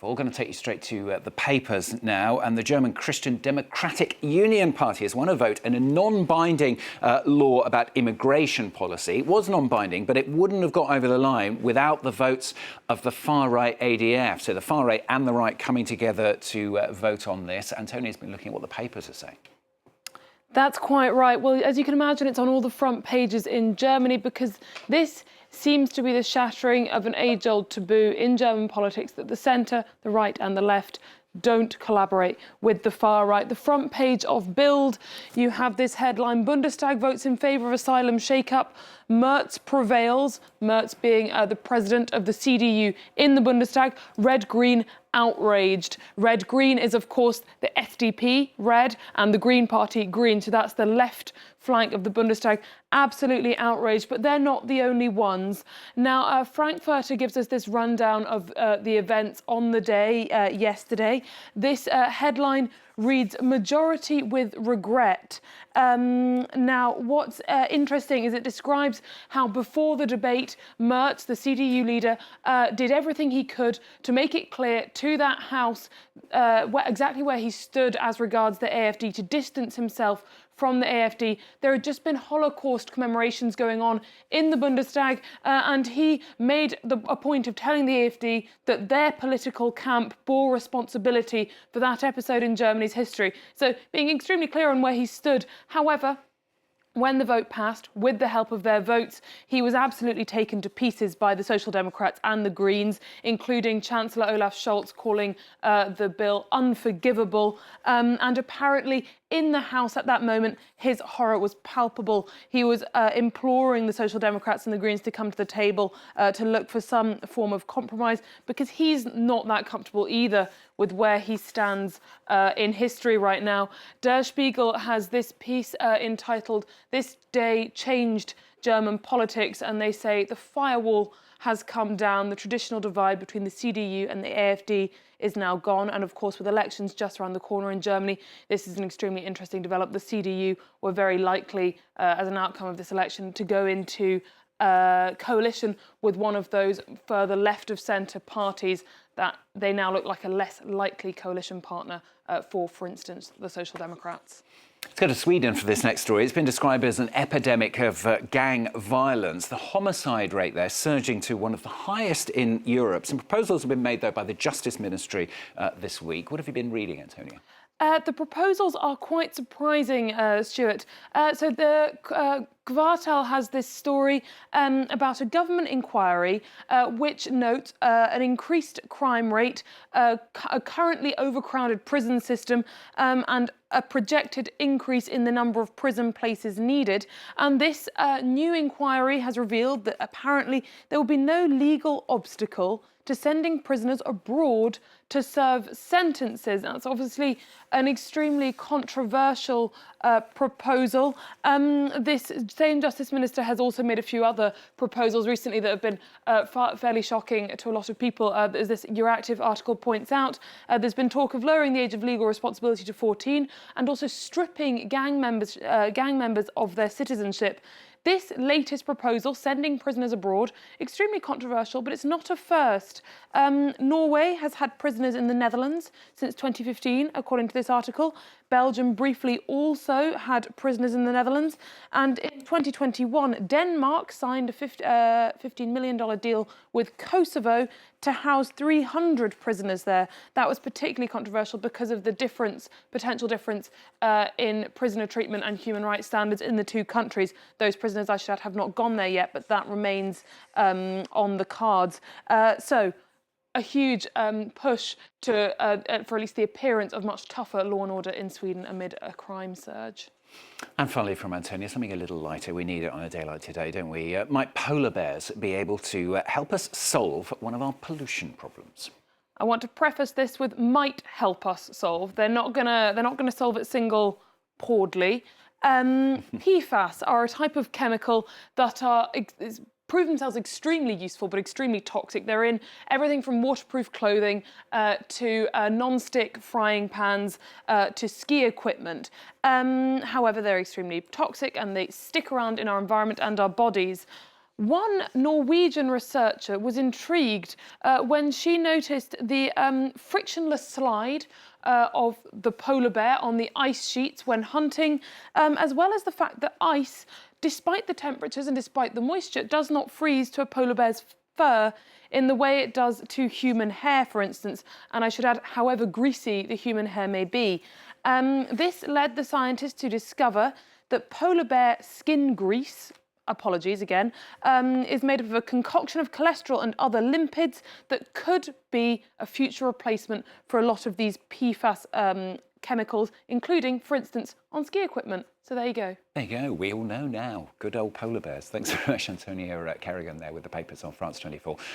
We're going to take you straight to the papers now, and the German Christian Democratic Union Party has won a vote in a non-binding law about immigration policy. It was non-binding, but it wouldn't have got over the line without the votes of the far-right ADF. So the far-right and the right coming together to vote on this. Antonia's been looking at what the papers are saying. That's quite right. Well, as you can imagine, it's on all the front pages in Germany because this seems to be the shattering of an age-old taboo in German politics that the centre, the right and the left don't collaborate with the far right. The front page of Bild, you have this headline: Bundestag votes in favour of asylum shake-up. Merz prevails, Merz being the president of the CDU in the Bundestag. Red-Green outraged. Red-Green is, of course, the FDP, red, and the Green Party, green. So that's the left flank of the Bundestag. Absolutely outraged, but they're not the only ones. Now, Frankfurter gives us this rundown of the events on the day yesterday. This headline reads, majority with regret. Now, what's interesting is it describes how before the debate, Merz, the CDU leader, did everything he could to make it clear to that House exactly where he stood as regards the AfD, to distance himself from the AfD. There had just been Holocaust commemorations going on in the Bundestag, and he made a point of telling the AfD that their political camp bore responsibility for that episode in Germany's history. So being extremely clear on where he stood. However, when the vote passed, with the help of their votes, he was absolutely taken to pieces by the Social Democrats and the Greens, including Chancellor Olaf Scholz calling the bill unforgivable. And apparently in the House at that moment, his horror was palpable. He was imploring the Social Democrats and the Greens to come to the table to look for some form of compromise, because he's not that comfortable either with where he stands in history right now. Der Spiegel has this piece entitled "This Day Changed German Politics," and they say the firewall has come down. The traditional divide between the CDU and the AfD is now gone. And of course, with elections just around the corner in Germany, this is an extremely interesting development. The CDU were very likely, as an outcome of this election, to go into coalition with one of those further left of centre parties that they now look like a less likely coalition partner for instance, the Social Democrats. Let's go to Sweden for this next story. It's been described as an epidemic of gang violence. The homicide rate there surging to one of the highest in Europe. Some proposals have been made, though, by the Justice Ministry this week. What have you been reading, Antonia? The proposals are quite surprising, Stuart. So the Kvartal has this story about a government inquiry which notes an increased crime rate, a currently overcrowded prison system, and a projected increase in the number of prison places needed. And this new inquiry has revealed that apparently there will be no legal obstacle to sending prisoners abroad to serve sentences. That's obviously an extremely controversial proposal. This same Justice Minister has also made a few other proposals recently that have been fairly shocking to a lot of people. As this Euractiv article points out, there's been talk of lowering the age of legal responsibility to 14 and also stripping gang members of their citizenship. This latest proposal, sending prisoners abroad, extremely controversial, but it's not a first. Norway has had prisoners in the Netherlands since 2015, according to this article. Belgium briefly also had prisoners in the Netherlands. And in 2021, Denmark signed a $15 million deal with Kosovo to house 300 prisoners there. That was particularly controversial because of the potential difference in prisoner treatment and human rights standards in the two countries. Those prisoners, I should add, have not gone there yet, but that remains on the cards. So a huge push to for at least the appearance of much tougher law and order in Sweden amid a crime surge. And finally from Antonia, something a little lighter. We need it on a day like today, don't we? Might polar bears be able to help us solve one of our pollution problems? I want to preface this with might help us solve. They're not gonna solve it single-poredly. PFAS are a type of chemical that prove themselves extremely useful but extremely toxic. They're in everything from waterproof clothing to non-stick frying pans to ski equipment. However, they're extremely toxic and they stick around in our environment and our bodies. One Norwegian researcher was intrigued when she noticed the frictionless slide of the polar bear on the ice sheets when hunting, as well as the fact that ice, despite the temperatures and despite the moisture, does not freeze to a polar bear's fur in the way it does to human hair, for instance. And I should add, however greasy the human hair may be. This led the scientists to discover that polar bear skin grease, apologies again, is made up of a concoction of cholesterol and other lipids that could be a future replacement for a lot of these PFAS chemicals, including, for instance, on ski equipment. So there you go. There you go. We all know now. Good old polar bears. Thanks very much, Antonia Kerrigan, there with the papers on France 24.